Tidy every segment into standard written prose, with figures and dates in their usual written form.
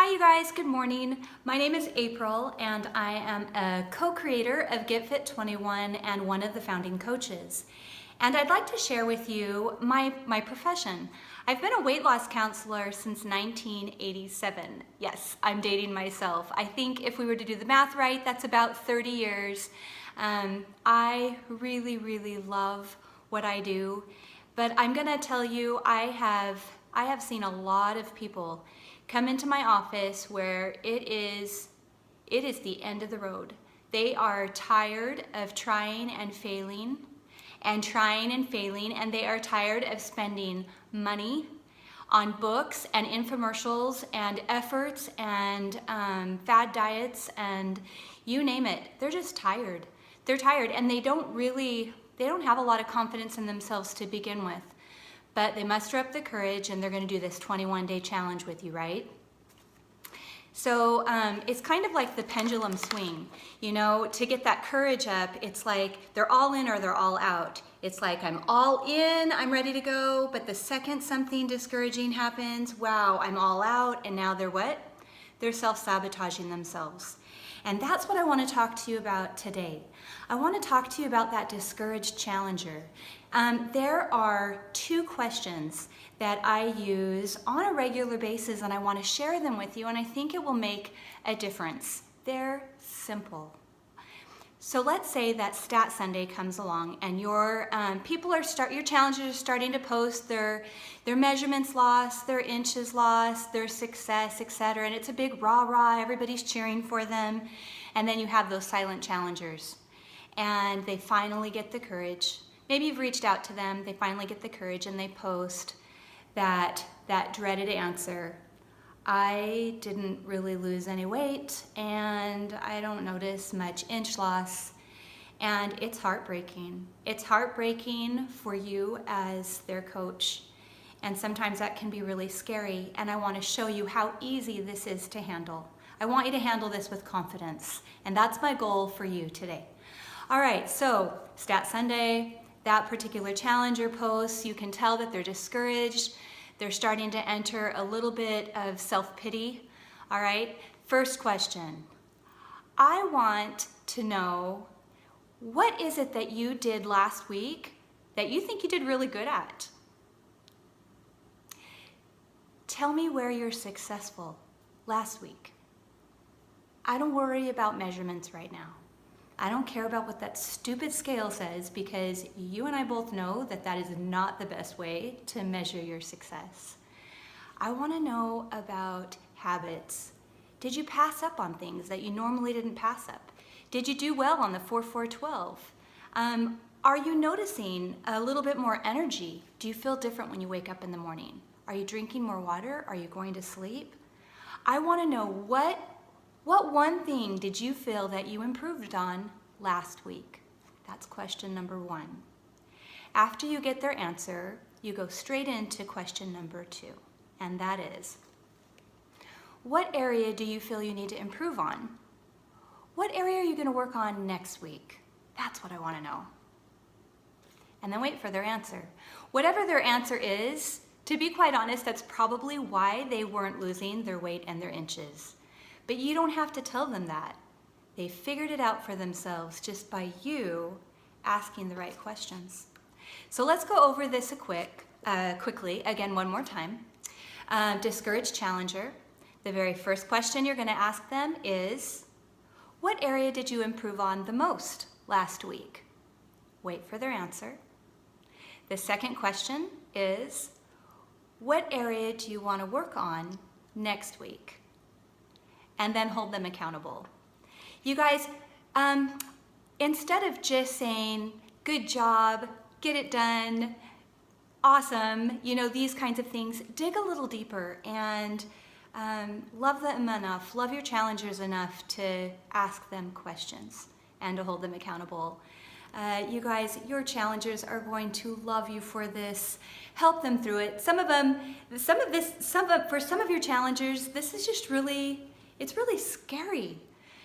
Hi you guys, good morning. My name is April and I am a co-creator of Get Fit 21 and one of the founding coaches. And I'd like to share with you my profession. I've been a weight loss counselor since 1987. Yes, I'm dating myself. I think if we were to do the math right, that's about 30 years. I really love what I do, but I'm gonna tell you, I have seen a lot of people come into my office where it is the end of the road. They are tired of trying and failing, and they are tired of spending money on books and infomercials and efforts and fad diets and you name it. They're just tired. They're tired and they don't have a lot of confidence in themselves to begin with. But they muster up the courage and they're gonna do this 21-day challenge with you, right? So it's kind of like the pendulum swing, you know, to get that courage up, it's like they're all in or they're all out. It's like I'm all in, I'm ready to go, but the second something discouraging happens, wow, I'm all out, and now they're what? They're self-sabotaging themselves. And that's what I want to talk to you about today. I want to talk to you about that discouraged challenger. There are two questions that I use on a regular basis and I want to share them with you, and I think it will make a difference. They're simple. So let's say that Stat Sunday comes along and your your challengers are starting to post their measurements lost, their inches lost, their success, etc. And it's a big rah-rah, everybody's cheering for them. And then you have those silent challengers. And they finally get the courage. Maybe you've reached out to them, they finally get the courage and they post that dreaded answer. I didn't really lose any weight and I don't notice much inch loss, and it's heartbreaking. It's heartbreaking for you as their coach, and sometimes that can be really scary, and I want to show you how easy this is to handle. I want you to handle this with confidence, and that's my goal for you today. All right, so Stat Sunday, that particular challenger posts, you can tell that they're discouraged. They're starting to enter a little bit of self-pity. All right, first question. I want to know, what is it that you did last week that you think you did really good at? Tell me where you're successful last week. I don't worry about measurements right now. I don't care about what that stupid scale says, because you and I both know that that is not the best way to measure your success. I want to know about habits. Did you pass up on things that you normally didn't pass up? Did you do well on the 4-4-12? Are you noticing a little bit more energy? Do you feel different when you wake up in the morning? Are you drinking more water? Are you going to sleep? I want to know what one thing did you feel that you improved on last week? That's question number one. After you get their answer, you go straight into question number two, and that is, what area do you feel you need to improve on? What area are you going to work on next week? That's what I want to know. And then wait for their answer. Whatever their answer is, to be quite honest, that's probably why they weren't losing their weight and their inches. But you don't have to tell them that. They figured it out for themselves just by you asking the right questions. So let's go over this quickly, again one more time. Discouraged challenger. The very first question you're going to ask them is, what area did you improve on the most last week? Wait for their answer. The second question is, what area do you want to work on next week? And then hold them accountable. You guys, instead of just saying, good job, get it done, awesome, you know, these kinds of things, dig a little deeper and love them enough, love your challengers enough to ask them questions and to hold them accountable. You guys, your challengers are going to love you for this. Help them through it. For some of your challengers, this is just it's really scary.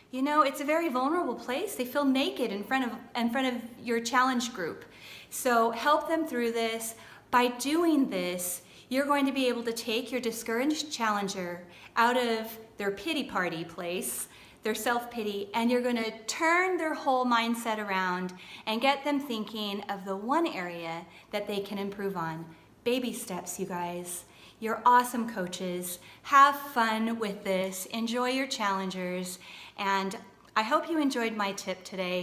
You know, it's a very vulnerable place. They feel naked in front of your challenge group. So help them through this. By doing this, You're going to be able to take your discouraged challenger out of their pity party place, their self-pity, and you're going to turn their whole mindset around and get them thinking of the one area that they can improve on. Baby steps, you guys. You're awesome coaches. Have fun with this. Enjoy your challengers. And I hope you enjoyed my tip today.